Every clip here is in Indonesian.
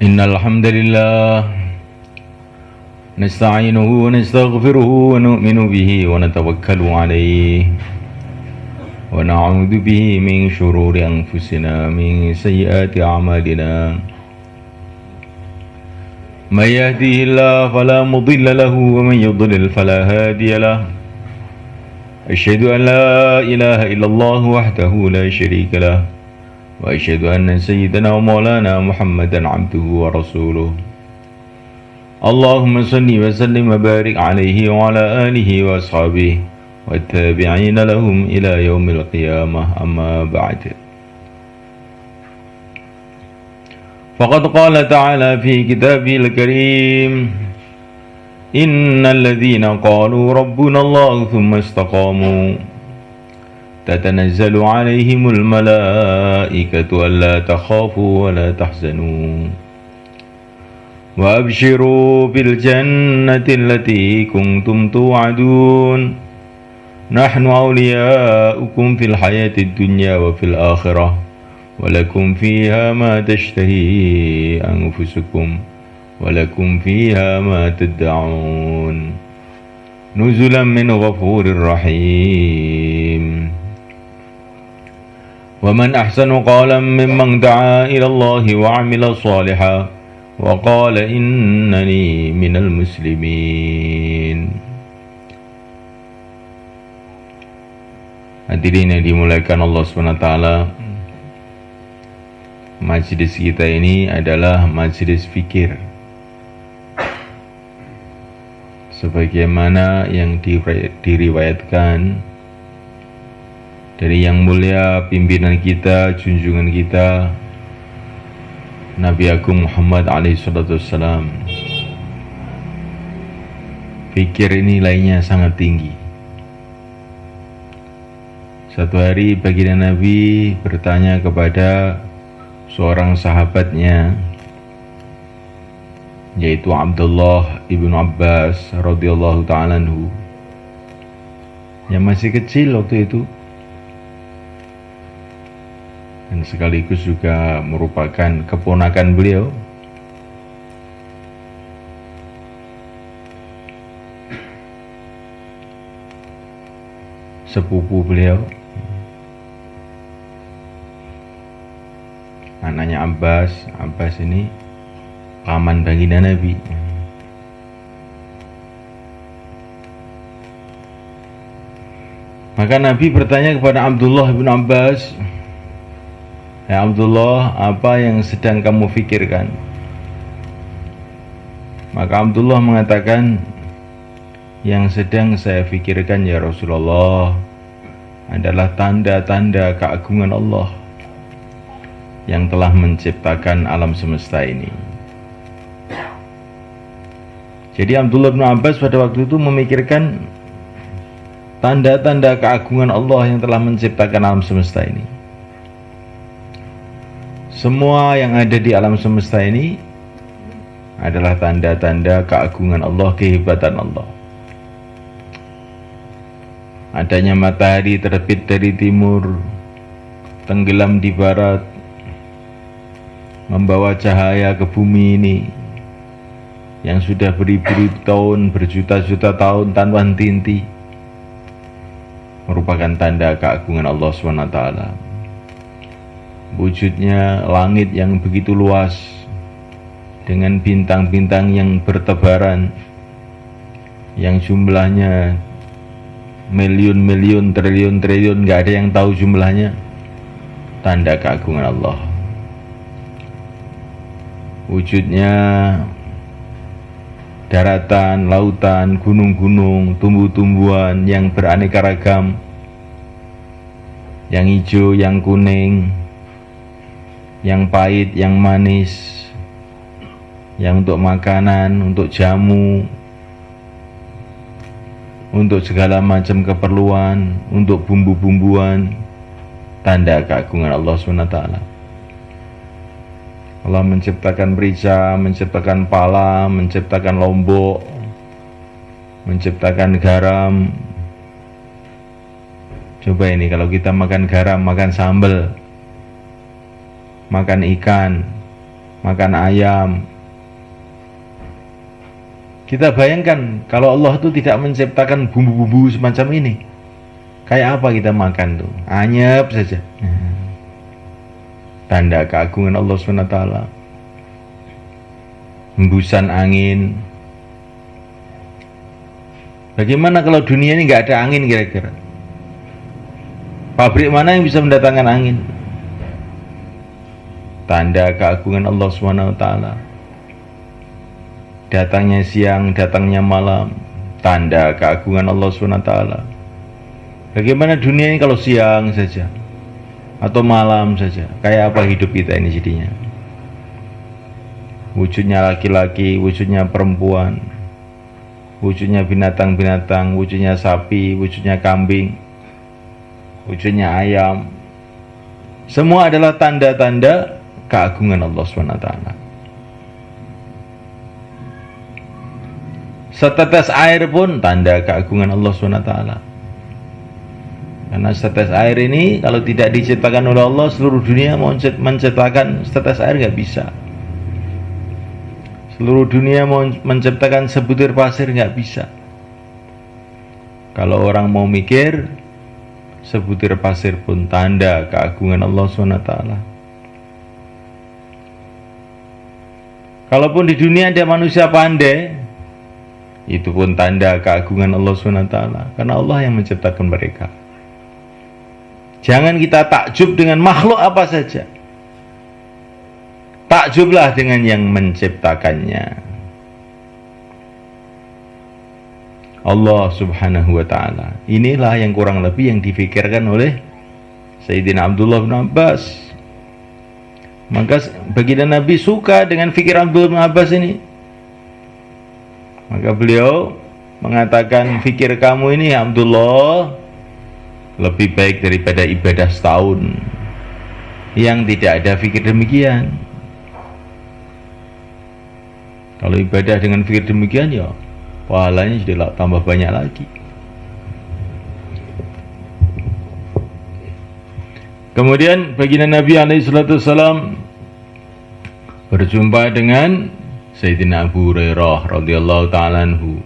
إن الحمد لله نستعينه ونستغفره ونؤمن به ونتوكل عليه ونعوذ به من شرور أنفسنا من سيئات أعمالنا من يهده الله فلا مضل له ومن يضلل فلا هادي له أشهد أن لا إله إلا الله وحده لا شريك له وأشهد أن سيدنا ومولانا محمدا عبده ورسوله اللهم صل وسلم وبارك عليه وعلى آله وأصحابه والتابعين لهم إلى يوم القيامة أما بعد فقد قال تعالى في كتابه الكريم إن الذين قالوا ربنا الله ثم استقاموا تتنزل عليهم الملائكة ألا تخافوا ولا تحزنوا وأبشروا بالجنة التي كنتم توعدون نحن أولياؤكم في الحياة الدنيا وفي الآخرة ولكم فيها ما تشتهي أنفسكم ولكم فيها ما تدعون نزلا من غفور رحيم ومن أحسن قولا ممن دعا إلى الله وعمل صالحا وقال إنني من المسلمين. Hadirin yang dimuliakan Allah SWT, majlis kita ini adalah majlis fikir sebagaimana yang diriwayatkan dari yang mulia pimpinan kita, junjungan kita Nabi Agung Muhammad alaihissalam. Fikir ini nilainya sangat tinggi. Satu hari baginda Nabi bertanya kepada seorang sahabatnya, yaitu Abdullah ibnu Abbas radhiyallahu ta'ala anhu, yang masih kecil waktu itu dan sekaligus juga merupakan keponakan beliau. Sepupu beliau, anaknya Abbas. Abbas ini paman baginda Nabi. Maka Nabi bertanya kepada Abdullah bin Abbas, "Ya Abdullah, apa yang sedang kamu fikirkan?" Maka Abdullah mengatakan, "Yang sedang saya fikirkan ya Rasulullah adalah tanda-tanda keagungan Allah yang telah menciptakan alam semesta ini." Jadi Abdullah bin Abbas pada waktu itu memikirkan tanda-tanda keagungan Allah yang telah menciptakan alam semesta ini. Semua yang ada di alam semesta ini adalah tanda-tanda keagungan Allah, kehebatan Allah. Adanya matahari terbit dari timur, tenggelam di barat, membawa cahaya ke bumi ini yang sudah beribu-ribu tahun, berjuta-juta tahun tanpa henti-henti, merupakan tanda keagungan Allah SWT. Wujudnya langit yang begitu luas dengan bintang-bintang yang bertebaran, yang jumlahnya miliun-miliun, triliun-triliun, gak ada yang tahu jumlahnya. Tanda keagungan Allah. Wujudnya daratan, lautan, gunung-gunung, tumbuh-tumbuhan yang beraneka ragam, yang hijau, yang kuning, yang pahit, yang manis, yang untuk makanan, untuk jamu, untuk segala macam keperluan, untuk bumbu-bumbuan, tanda keagungan Allah SWT. Allah menciptakan merica, menciptakan pala, menciptakan lombok, menciptakan garam. Coba ini kalau kita makan garam, makan sambal, makan ikan, makan ayam. Kita bayangkan kalau Allah itu tidak menciptakan bumbu-bumbu semacam ini, kayak apa kita makan tuh? Anyep saja. Tanda keagungan Allah SWT. Hembusan angin. Bagaimana kalau dunia ini nggak ada angin kira-kira? Pabrik mana yang bisa mendatangkan angin? Tanda keagungan Allah SWT. Datangnya siang, datangnya malam, tanda keagungan Allah SWT. Bagaimana dunia ini kalau siang saja atau malam saja? Kayak apa hidup kita ini jadinya? Wujudnya laki-laki, wujudnya perempuan, wujudnya binatang-binatang, wujudnya sapi, wujudnya kambing, wujudnya ayam. Semua adalah tanda-tanda keagungan Allah SWT. Setetes air pun tanda keagungan Allah SWT. Karena setetes air ini kalau tidak diciptakan oleh Allah, seluruh dunia mau menciptakan setetes air nggak bisa. Seluruh dunia mau menciptakan sebutir pasir nggak bisa. Kalau orang mau mikir, sebutir pasir pun tanda keagungan Allah SWT. Kalaupun di dunia ada manusia pandai, itu pun tanda keagungan Allah SWT, karena Allah yang menciptakan mereka. Jangan kita takjub dengan makhluk apa saja, takjublah dengan yang menciptakannya, Allah Subhanahu wa ta'ala. Inilah yang kurang lebih yang difikirkan oleh Sayyidina Abdullah bin Abbas. Maka baginda Nabi suka dengan fikir Abdullah bin Abbas ini. Maka beliau mengatakan, fikir kamu ini Abdullah lebih baik daripada ibadah setahun yang tidak ada fikir demikian. Kalau ibadah dengan fikir demikian, ya pahalanya sudah tambah banyak lagi. Kemudian baginda Nabi SAW berjumpa dengan Sayyidina Abu Hurairah radhiyallahu ta'ala anhu.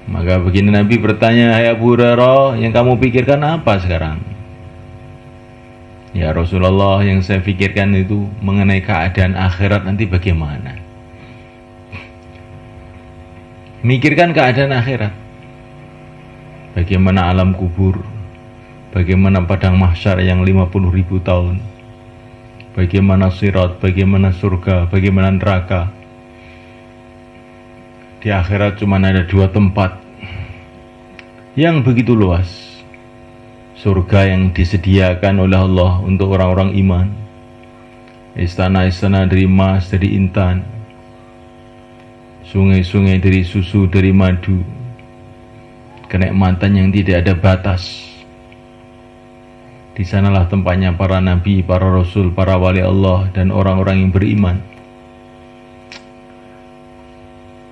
Maka baginda Nabi bertanya, "Hai Abu Hurairah, yang kamu pikirkan apa sekarang?" "Ya Rasulullah, yang saya pikirkan itu mengenai keadaan akhirat nanti bagaimana." Mikirkan keadaan akhirat. Bagaimana alam kubur, bagaimana padang mahsyar yang 50.000 tahun, bagaimana sirat, bagaimana surga, bagaimana neraka. Di akhirat cuma ada 2 tempat yang begitu luas. Surga yang disediakan oleh Allah untuk orang-orang iman, istana-istana dari emas, dari intan, sungai-sungai dari susu, dari madu, kenikmatan yang tidak ada batas. Di sanalah tempatnya para nabi, para rasul, para wali Allah, dan orang-orang yang beriman.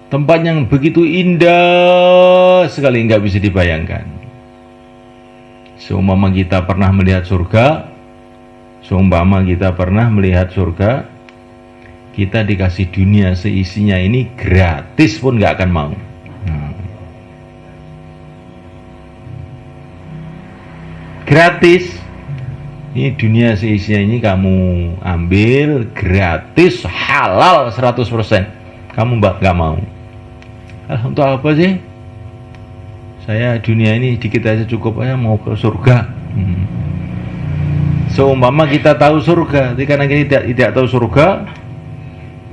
Tempat yang begitu indah sekali, nggak bisa dibayangkan. Seumpama kita pernah melihat surga, kita dikasih dunia seisinya ini gratis pun nggak akan mau. Gratis. Ini dunia seisinya ini kamu ambil gratis, halal 100%. Kamu nggak mau. Untuk apa sih? Saya dunia ini dikit aja cukup, aja mau ke surga. Seumpama kita tahu surga, tapi karena kita tidak tahu surga,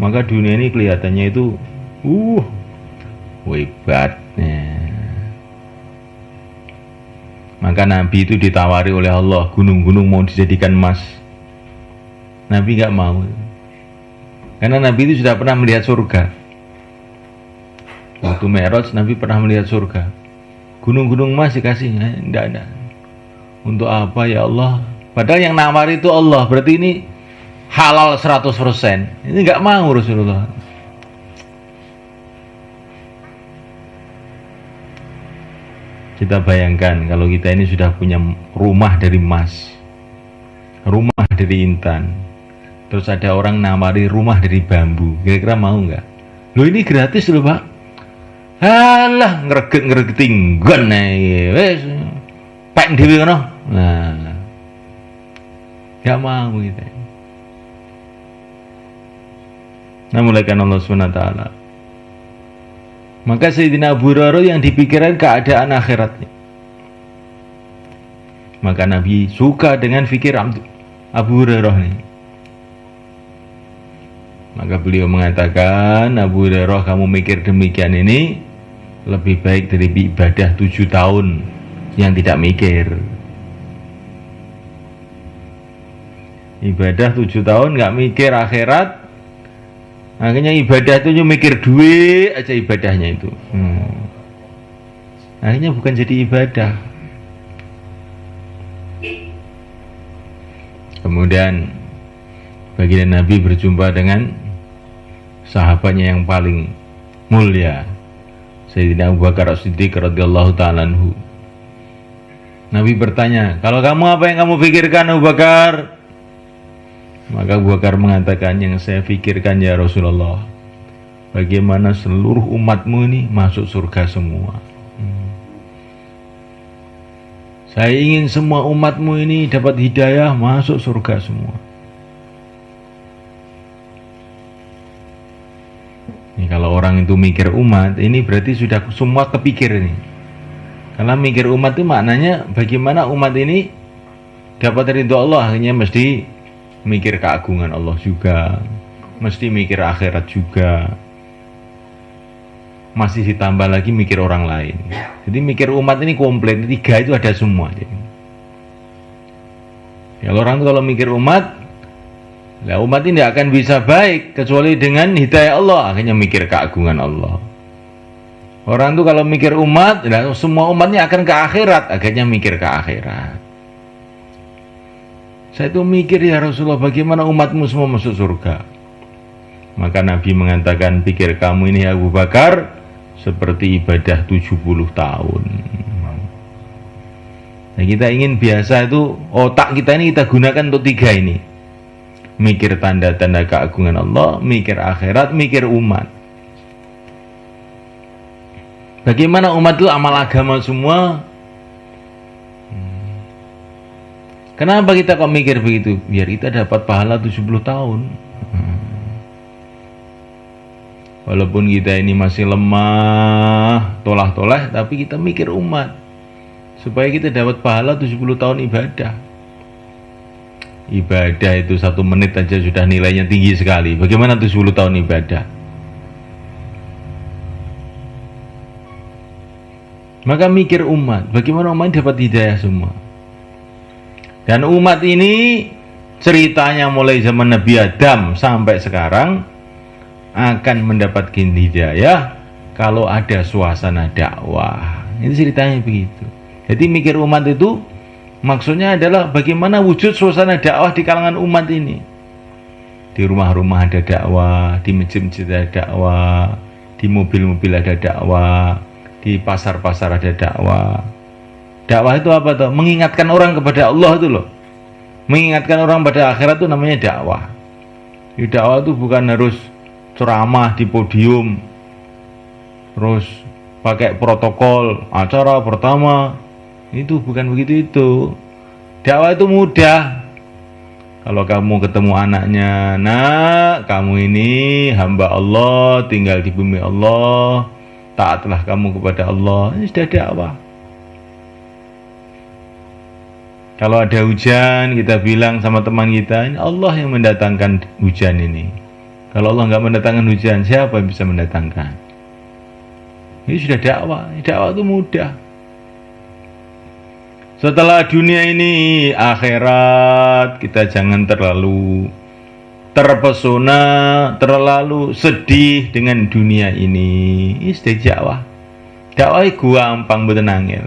maka dunia ini kelihatannya itu hebatnya. Maka Nabi itu ditawari oleh Allah, gunung-gunung mau dijadikan emas. Nabi nggak mau, karena Nabi itu sudah pernah melihat surga. Waktu Mi'raj Nabi pernah melihat surga. Gunung-gunung emas dikasih, enggak ada. Untuk apa ya Allah? Padahal yang nawari itu Allah, berarti ini halal 100%. Ini nggak mau Rasulullah. Kita bayangkan kalau kita ini sudah punya rumah dari emas, rumah dari intan, Terus ada orang nawari rumah dari bambu, kira-kira mau nggak? Loh ini gratis loh Pak. Alah ngreget-ngregeti nggon ae. Wis pek dhewe ngono. Nah. Enggak mau kita. Namulakan Allah SWT. Maka Sayyidina Abu Hurairah yang dipikirkan keadaan akhiratnya. Maka Nabi suka dengan fikir Abu Hurairah ini. Maka beliau mengatakan, Abu Hurairah kamu mikir demikian ini lebih baik dari ibadah 7 tahun yang tidak mikir. Ibadah 7 tahun nggak mikir akhirat, akhirnya ibadah itu mikir duit aja ibadahnya itu. Akhirnya bukan jadi ibadah. Kemudian baginda Nabi berjumpa dengan sahabatnya yang paling mulia, Sayyidina Abu Bakar As-Siddiq radhiyallahu ta'ala anhu. Nabi bertanya, kalau kamu apa yang kamu pikirkan Abu Bakar? Maka Abu Bakar mengatakan, yang saya pikirkan ya Rasulullah, bagaimana seluruh umatmu ini masuk surga semua. Saya ingin semua umatmu ini dapat hidayah masuk surga semua. Ini kalau orang itu mikir umat, ini berarti sudah semua kepikir ini. Karena mikir umat itu maknanya bagaimana umat ini dapat ridho Allah, akhirnya mesti mikir keagungan Allah juga, mesti mikir akhirat juga, masih ditambah lagi mikir orang lain. Jadi mikir umat ini komplit, 3 itu ada semua. Jadi ya, orang itu kalau mikir umat, lah umat ini tidak akan bisa baik kecuali dengan hidayah Allah, akhirnya mikir keagungan Allah. Orang itu kalau mikir umat, lah semua umatnya akan ke akhirat, akhirnya mikir ke akhirat. Saya itu mikir ya Rasulullah, bagaimana umatmu semua masuk surga. Maka Nabi mengatakan, pikir kamu ini Abu Bakar seperti ibadah 70 tahun. Nah, kita ingin biasa itu, otak kita ini kita gunakan untuk 3 ini. Mikir tanda-tanda keagungan Allah, mikir akhirat, mikir umat. Bagaimana umat itu amal agama semua? Kenapa kita kok mikir begitu? Biar kita dapat pahala 70 tahun. Walaupun kita ini masih lemah, tolah-tolah, tapi kita mikir umat. Supaya kita dapat pahala 70 tahun ibadah. Ibadah itu 1 menit aja sudah nilainya tinggi sekali. Bagaimana 70 tahun ibadah? Maka mikir umat. Bagaimana umat dapat hidayah semua? Dan umat ini ceritanya mulai zaman Nabi Adam sampai sekarang akan mendapatkan hidayah kalau ada suasana dakwah. Ini ceritanya begitu. Jadi mikir umat itu maksudnya adalah bagaimana wujud suasana dakwah di kalangan umat ini. Di rumah-rumah ada dakwah, di masjid-masjid ada dakwah, di mobil-mobil ada dakwah, di pasar-pasar ada dakwah. Dakwah itu apa tuh? Mengingatkan orang kepada Allah itu loh. Mengingatkan orang pada akhirat itu namanya dakwah. Di dakwah itu bukan harus ceramah di podium, terus pakai protokol acara pertama. Itu bukan begitu itu. Dakwah itu mudah. Kalau kamu ketemu anaknya, nak, kamu ini hamba Allah, tinggal di bumi Allah, taatlah kamu kepada Allah. Ini sudah dakwah. Kalau ada hujan, kita bilang sama teman kita, ini Allah yang mendatangkan hujan ini. Kalau Allah nggak mendatangkan hujan, siapa yang bisa mendatangkan? Ini sudah dakwah. Dakwah itu mudah. Setelah dunia ini, akhirat, kita jangan terlalu terpesona, terlalu sedih dengan dunia ini. Ini sudah dakwah. Dakwah itu gampang bertenangil.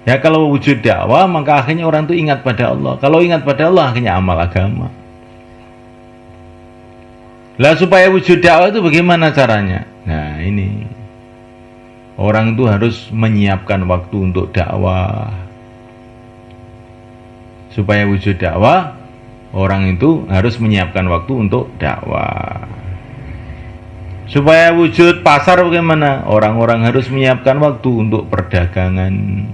Ya kalau wujud dakwah, maka akhirnya orang itu ingat pada Allah. Kalau ingat pada Allah, akhirnya amal agama. Lah supaya wujud dakwah itu bagaimana caranya? Nah ini, orang itu harus menyiapkan waktu untuk dakwah. Supaya wujud dakwah, orang itu harus menyiapkan waktu untuk dakwah. Supaya wujud pasar bagaimana? Orang-orang harus menyiapkan waktu untuk perdagangan.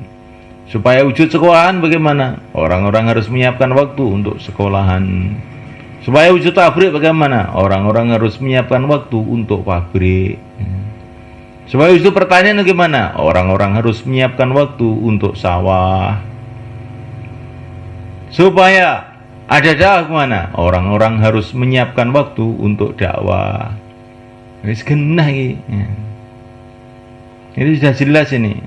Supaya wujud sekolahan bagaimana? Orang-orang harus menyiapkan waktu untuk sekolahan. Supaya wujud pabrik bagaimana? Orang-orang harus menyiapkan waktu untuk pabrik. Supaya wujud pertanian bagaimana? Orang-orang harus menyiapkan waktu untuk sawah. Supaya ada dakwah kemana? Orang-orang harus menyiapkan waktu untuk dakwah. Ini segenah ini. Ini sudah jelas ini.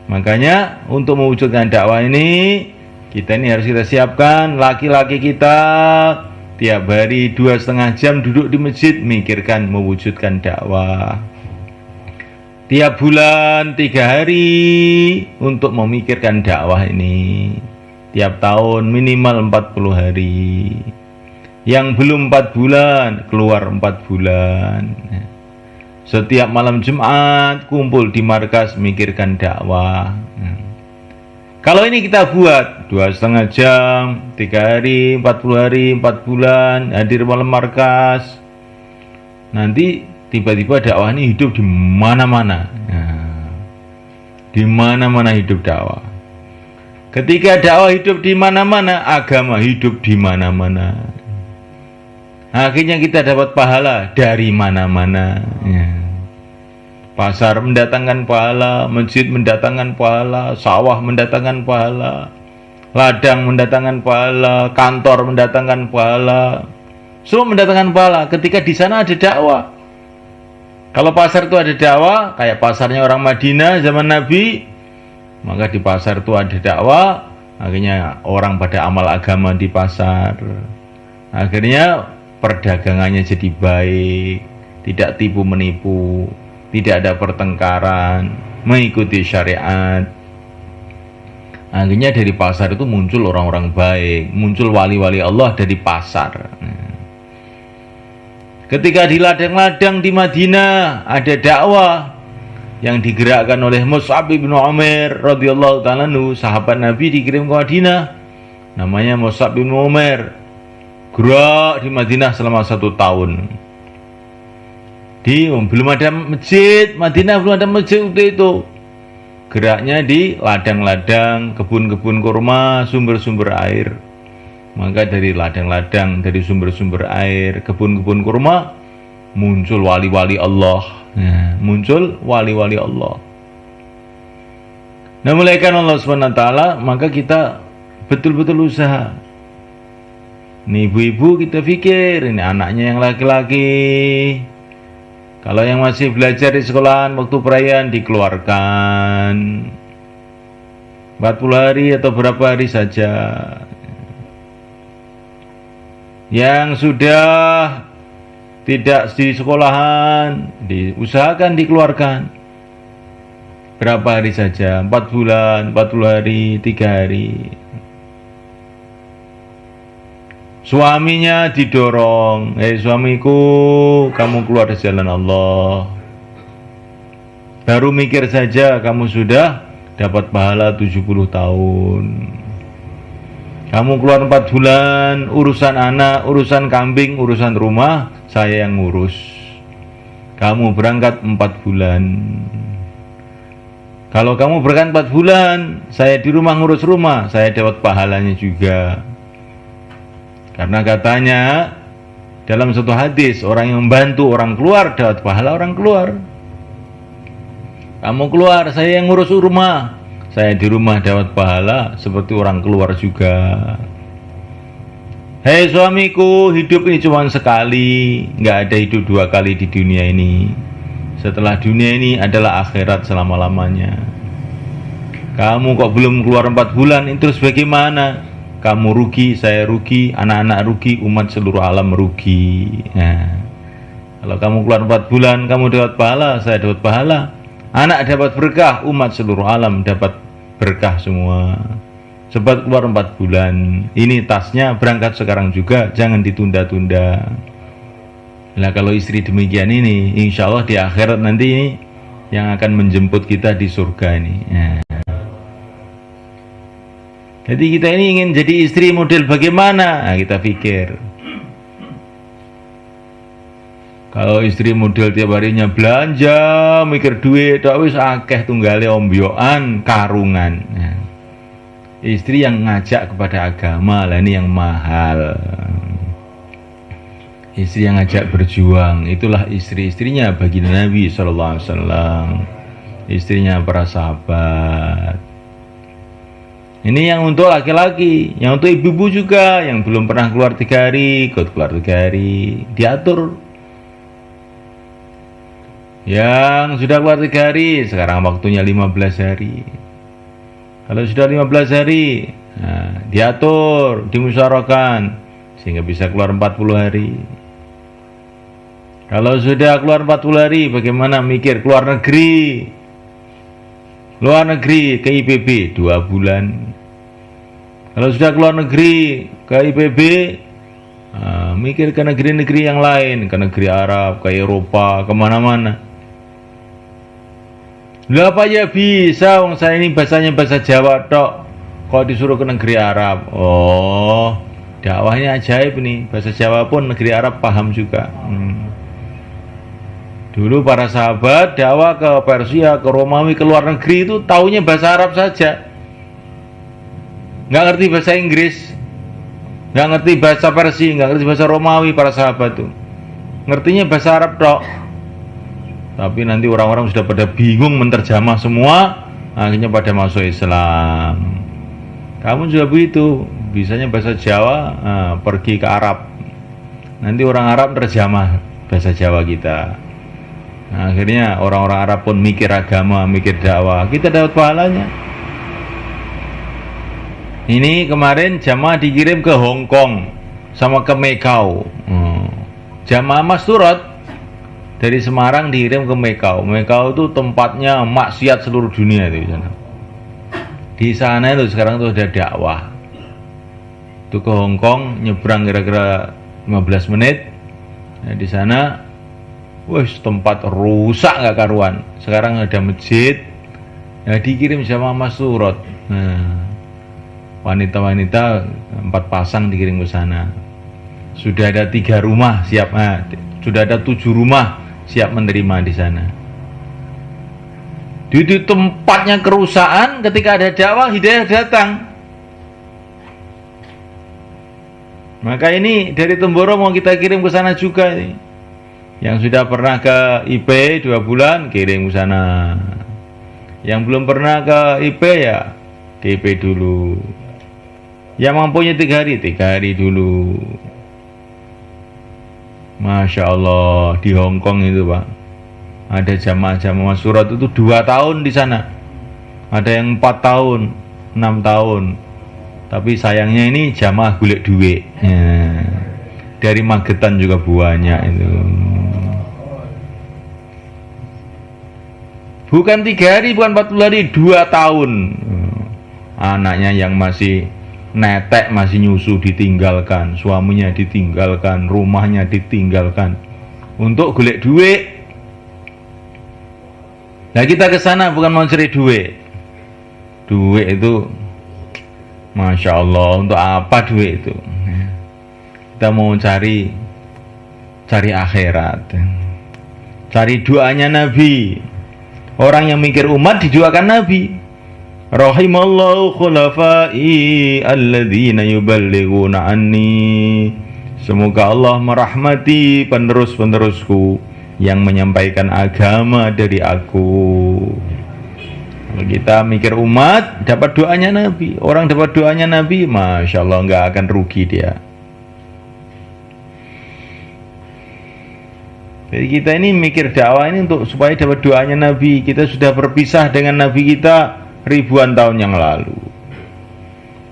Makanya untuk mewujudkan dakwah ini, kita ini harus kita siapkan. Laki-laki kita tiap hari 2,5 jam duduk di masjid mikirkan mewujudkan dakwah. Tiap bulan 3 hari untuk memikirkan dakwah ini. Tiap tahun minimal 40 hari. Yang belum 4 bulan, keluar 4 bulan. Setiap malam Jumat kumpul di markas mikirkan dakwah. Kalau ini kita buat 2,5 jam, 3 hari, 40 hari, 4 bulan, hadir malam markas. Nanti tiba-tiba dakwah ini hidup di mana-mana. Di mana-mana hidup dakwah. Ketika dakwah hidup di mana-mana, agama hidup di mana-mana. Akhirnya kita dapat pahala dari mana-mana. Pasar mendatangkan pahala, masjid mendatangkan pahala, sawah mendatangkan pahala, ladang mendatangkan pahala, kantor mendatangkan pahala. Semua mendatangkan pahala ketika di sana ada dakwah. Kalau pasar itu ada dakwah, kayak pasarnya orang Madinah zaman Nabi, maka di pasar itu ada dakwah, akhirnya orang pada amal agama di pasar. Akhirnya perdagangannya jadi baik, tidak tipu menipu, tidak ada pertengkaran, mengikuti syariat. Akhirnya dari pasar itu muncul orang-orang baik, muncul wali-wali Allah dari pasar. Ketika di ladang-ladang di Madinah ada dakwah yang digerakkan oleh Mus'ab bin Umair radhiyallahu ta'ala anhu, sahabat Nabi dikirim ke Madinah, namanya Mus'ab bin Umair, gerak di Madinah selama 1 tahun. Belum ada masjid, Madinah belum ada masjid waktu itu. Geraknya di ladang-ladang, kebun-kebun kurma, sumber-sumber air. Maka dari ladang-ladang, dari sumber-sumber air, kebun-kebun kurma, muncul wali-wali Allah. Muncul wali-wali Allah. Nah, mulaikan Allah SWT, maka kita betul-betul usaha. Ini ibu-ibu kita pikir, ini anaknya yang laki-laki. Kalau yang masih belajar di sekolahan, waktu perayaan dikeluarkan 40 hari atau berapa hari saja. Yang sudah tidak di sekolahan, diusahakan dikeluarkan berapa hari saja, 4 bulan, 40 hari, 3 hari. Suaminya didorong, suamiku, kamu keluar dari jalan Allah. Baru mikir saja kamu sudah dapat pahala 70 tahun. Kamu keluar 4 bulan, urusan anak, urusan kambing, urusan rumah, saya yang ngurus. Kamu berangkat 4 bulan. Kalau kamu berangkat 4 bulan, saya di rumah ngurus rumah, saya dapat pahalanya juga. Karena katanya dalam satu hadis, orang yang membantu orang keluar dapat pahala orang keluar. Kamu keluar, saya yang ngurus rumah, saya di rumah dapat pahala seperti orang keluar juga. Hei suamiku, hidup ini cuma sekali, nggak ada hidup 2 kali di dunia ini. Setelah dunia ini adalah akhirat selama-lamanya. Kamu kok belum keluar 4 bulan, terus bagaimana? Kamu rugi, saya rugi, anak-anak rugi, umat seluruh alam rugi. Nah, kalau kamu keluar 4 bulan, kamu dapat pahala, saya dapat pahala. Anak dapat berkah, umat seluruh alam dapat berkah semua. Cepat keluar 4 bulan. Ini tasnya, berangkat sekarang juga, jangan ditunda-tunda. Nah, kalau istri demikian ini, insya Allah di akhirat nanti ini yang akan menjemput kita di surga ini. Nah. Jadi kita ini ingin jadi istri model bagaimana? Nah, kita pikir. Kalau istri model tiap harinya belanja, mikir duit, tak wis akeh tunggale ombyoan, karungan. Nah, istri yang ngajak kepada agama, lah ini yang mahal. Istri yang ngajak berjuang, itulah istri-istrinya baginda Nabi SAW. Istrinya para sahabat. Ini yang untuk laki-laki, yang untuk ibu-ibu juga, yang belum pernah keluar 3 hari, ikut keluar 3 hari, diatur. Yang sudah keluar 3 hari, sekarang waktunya 15 hari. Kalau sudah 15 hari, nah, diatur, dimusyawarahkan, sehingga bisa keluar 40 hari. Kalau sudah keluar 40 hari, bagaimana mikir keluar negeri? Luar negeri ke IPB 2 bulan. Kalau sudah keluar negeri ke IPB, mikir ke negeri-negeri yang lain, ke negeri Arab, ke Eropa, kemana-mana. Lah apa ya bisa, wong saya ini bahasanya bahasa Jawa tok, kok disuruh ke negeri Arab. Oh, dakwahnya ajaib nih, bahasa Jawa pun negeri Arab paham juga. Dulu para sahabat dakwah ke Persia, ke Romawi, ke luar negeri itu taunya bahasa Arab saja, nggak ngerti bahasa Inggris, nggak ngerti bahasa Persia, nggak ngerti bahasa Romawi. Para sahabat tuh ngertinya bahasa Arab tok. Tapi nanti orang-orang sudah pada bingung menterjemah semua, akhirnya pada masuk Islam. Kamu juga begitu, bisanya bahasa Jawa, pergi ke Arab, nanti orang Arab terjemah bahasa Jawa kita. Nah, akhirnya orang-orang Arab pun mikir agama, mikir dakwah, kita dapat pahalanya. Ini kemarin jamaah dikirim ke Hong Kong sama ke Macau. Jamaah Masturat dari Semarang dikirim ke Macau. Macau itu tempatnya maksiat seluruh dunia itu di sana. Di sana itu sekarang tuh ada dakwah. Itu ke Hong Kong nyebrang kira-kira 15 menit. Nah, di sana, wes tempat rusak nggak karuan. Sekarang ada masjid. Nah, dikirim sama Mas Surot. Nah, wanita-wanita 4 pasang dikirim ke sana. Sudah ada 3 rumah siap. Sudah ada 7 rumah siap menerima di sana. Di tempatnya kerusakan, ketika ada dakwah, hidayah datang. Maka ini dari Temboro mau kita kirim ke sana juga ini. Yang sudah pernah ke IP 2 bulan kirim ke sana. Yang belum pernah ke IP ya ke IP dulu. Yang mampunya 3 hari, 3 hari dulu. Masya Allah, di Hong Kong itu Pak, ada jamaah-jamaah surat itu 2 tahun di sana. Ada yang 4 tahun, 6 tahun. Tapi sayangnya ini jamaah golek duit. Dari Magetan juga banyak itu. Bukan 3 hari, bukan 40 hari, 2 tahun. Anaknya yang masih netek, masih nyusu ditinggalkan, suaminya ditinggalkan, rumahnya ditinggalkan untuk golek duit. Nah, kita ke sana bukan mau cari duit. Duit itu Masya Allah, untuk apa duit itu? Kita mau cari akhirat. Cari doanya Nabi. Orang yang mikir umat didoakan Nabi. Rahimallahu khulafai alladzina yuballighuna anni. Semoga Allah merahmati penerus-penerusku yang menyampaikan agama dari aku. Kalau kita mikir umat, dapat doanya Nabi. Orang dapat doanya Nabi, Masya Allah, nggak akan rugi dia. Jadi kita ini mikir dakwah ini untuk supaya dapat doanya Nabi. Kita sudah berpisah dengan Nabi kita ribuan tahun yang lalu.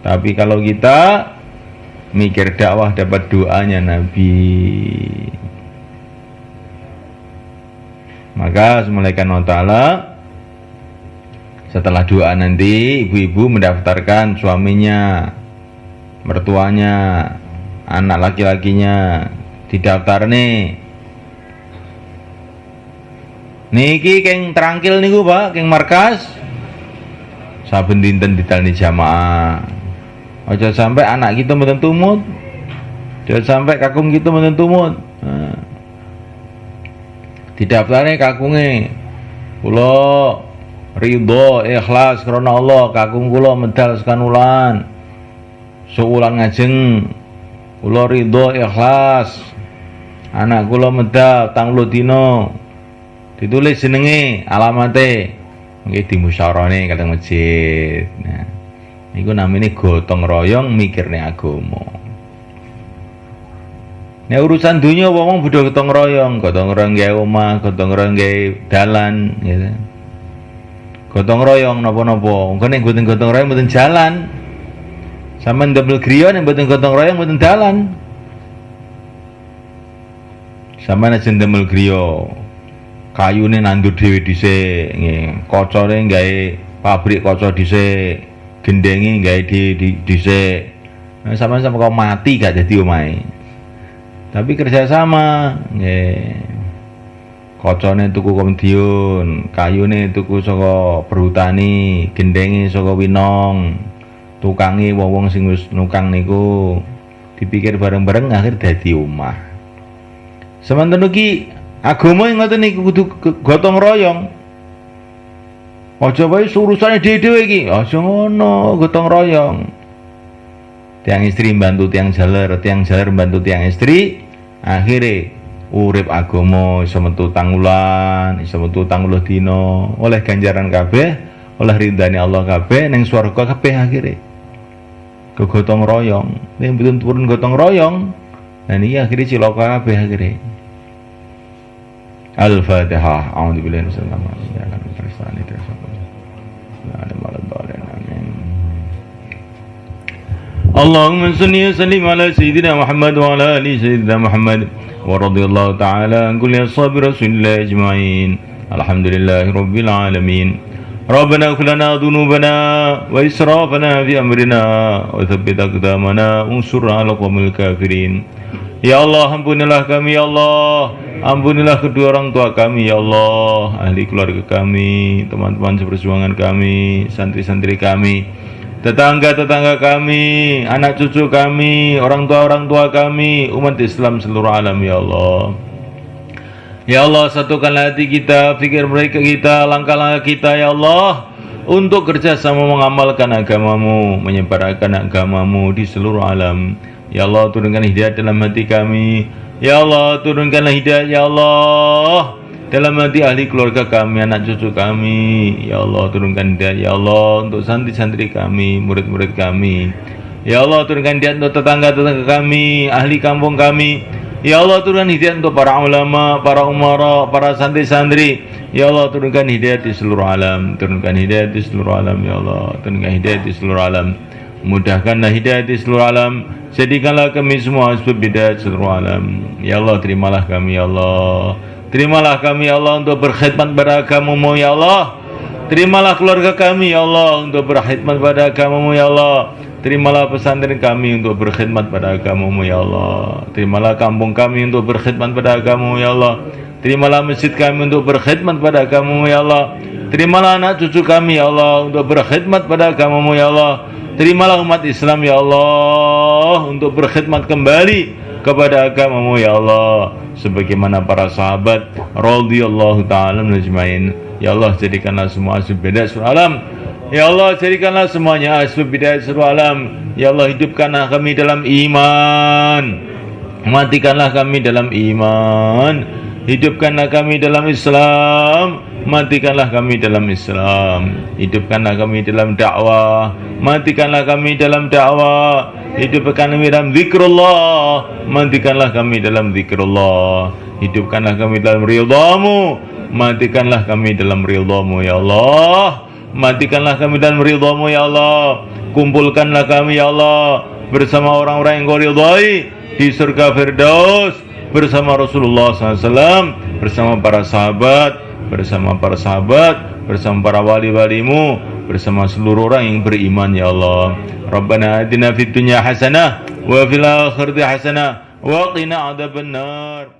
Tapi kalau kita mikir dakwah dapat doanya Nabi, maka semulaikan Allah Ta'ala setelah doa nanti ibu-ibu mendaftarkan suaminya, mertuanya, anak laki-lakinya, didaftar nih. Niki keng terangkil niku Pak, keng markas. Saben dinten ditalni jamaah. Aja sampai anak kita mboten tumut. Aja sampai kakung kita mboten tumut. Nah. Didaftare kakunge. Kula ridho ikhlas karena Allah, kakung kula medal sekanulan. Seulan ngajeng kula ridho ikhlas. Anak kula medal 30 dina. Ditulis jenenge, alamate. Nggih dimusyawarahne kadang masjid. Nah, niku namine gotong royong mikirne agama. Nek urusan dunia wong bodho gotong royong gawe omah, gotong royong gawe dalan, gitu. Gotong royong napa-napa. Engko nek mboten gotong royong mboten jalan. Sampeyan ndamel griya nek mboten gotong royong mboten dalan. Sampeyan aja ndamel griya. Kayune nandur dhewe dhisik, nggih. Kocone gawe pabrik kaca dhisik, gendenge gawe dhisik. Nah, sampeyan sampe kok mati gak dadi omahe. Tapi kerjasama, nggih. Kocone tuku Komediun, kayune tuku saka perhutani, gendenge saka Winong. Tukange wong-wong sing wis nukang niku dipikir bareng-bareng akhir dadi omah. Semanten iki agama yang ngoten niku kudu gotong royong. Aja wae urusane dhewe-dhewe iki, aja ngono, gotong royong. Tiang istri bantu tiang jaler bantu tiang istri, akhirnya urip agama iso metu tangulan, iso metu 30 dina, oleh ganjaran kabeh, oleh ridane Allah kabeh, ning swarga kabeh akhirnya. Gotong royong, nek mboten purun gotong royong, nah niki akhirnya cilaka kabeh akhirnya. Al-Fatihah. A'udzubillahi minasyaitonir rajim. Allahumma shalli wa sallim ala sayyidina Muhammad wa ala ali sayyidina Muhammad wa radhiyallahu ta'ala an kulli ashabi Rasulillah ajma'in. Alhamdulillahi rabbil alamin. Rabbana ighfir lana dhunubana wa israfana fi amrina wa tsabbit aqdamana unsurna 'alal qawmil kafirin. Ya Allah, ampunilah kami ya Allah. Ampunilah kedua orang tua kami ya Allah, ahli keluarga kami, teman-teman seperjuangan kami, santri-santri kami, tetangga-tetangga kami, anak cucu kami, orang tua kami, umat Islam seluruh alam ya Allah. Ya Allah, satukan hati kita, pikir mereka kita, langkah-langkah kita ya Allah, untuk kerjasama mengamalkan agamamu, menyebarkan agamamu di seluruh alam. Ya Allah, turunkan hidayah dalam hati kami. Ya Allah, turunkanlah hidayah ya Allah dalam hati ahli keluarga kami, anak cucu kami. Ya Allah, turunkan hidayah ya Allah untuk santri-santri kami, murid-murid kami. Ya Allah, turunkan hidayah untuk tetangga-tetangga kami, ahli kampung kami. Ya Allah, turunkan hidayah untuk para ulama, para umara, para santri-santri. Ya Allah, turunkan hidayah di seluruh alam. Turunkan hidayah di seluruh alam ya Allah. Turunkan hidayah di seluruh alam. Mudahkanlah hidayah di seluruh alam. Jadikanlah kami semua sebab hidayah seluruh alam. Ya Allah, terimalah kami ya Allah. Terimalah kami ya Allah untuk berkhidmat pada agamamu ya Allah. Terimalah keluarga kami ya Allah untuk berkhidmat pada agamamu ya Allah. Terimalah pesantren kami untuk berkhidmat pada agamamu ya Allah. Terimalah kampung kami untuk berkhidmat pada agamamu ya Allah. Terimalah masjid kami untuk berkhidmat pada agamamu ya Allah. Terimalah anak cucu kami ya Allah untuk berkhidmat pada agamamu ya Allah. Terimalah umat Islam ya Allah untuk berkhidmat kembali kepada agamamu ya Allah, sebagaimana para sahabat radhiyallahu ta'ala ajmain. Ya Allah, jadikanlah semua asbab hidayah seluruh alam. Ya Allah, jadikanlah semuanya asbab hidayah seluruh alam. Ya Allah, hidupkanlah kami dalam iman, matikanlah kami dalam iman. Hidupkanlah kami dalam Islam, matikanlah kami dalam Islam. Hidupkanlah kami dalam dakwah, matikanlah kami dalam dakwah. Hidupkan kami dalam zikrullah, matikanlah kami dalam zikrullah. Hidupkanlah kami dalam ridhamu, matikanlah kami dalam ridhamu ya Allah. Matikanlah kami dalam ridhamu ya Allah. Kumpulkanlah kami ya Allah bersama orang-orang yang kau ridhai di surga Firdaus, bersama Rasulullah SAW, bersama para sahabat, bersama para wali-walimu, bersama seluruh orang yang beriman ya Allah. Rabbana atina fid dunya hasanah wa fil akhirati hasanah wa qina adzabannar.